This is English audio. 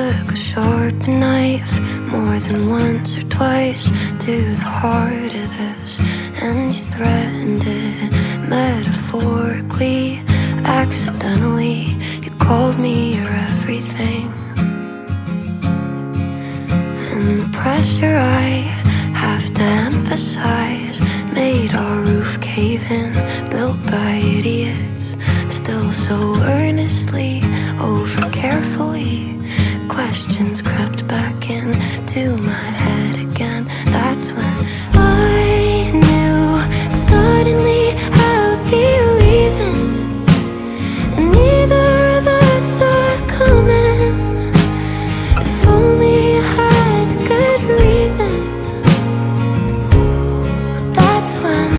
took a sharp knife more than once or twice to the heart of this, and you threatened it metaphorically. Accidentally, you called me your everything, and the pressure I have to emphasize made our roof cave in, built by idiots, still so earnestly, over carefully. Questions crept back into my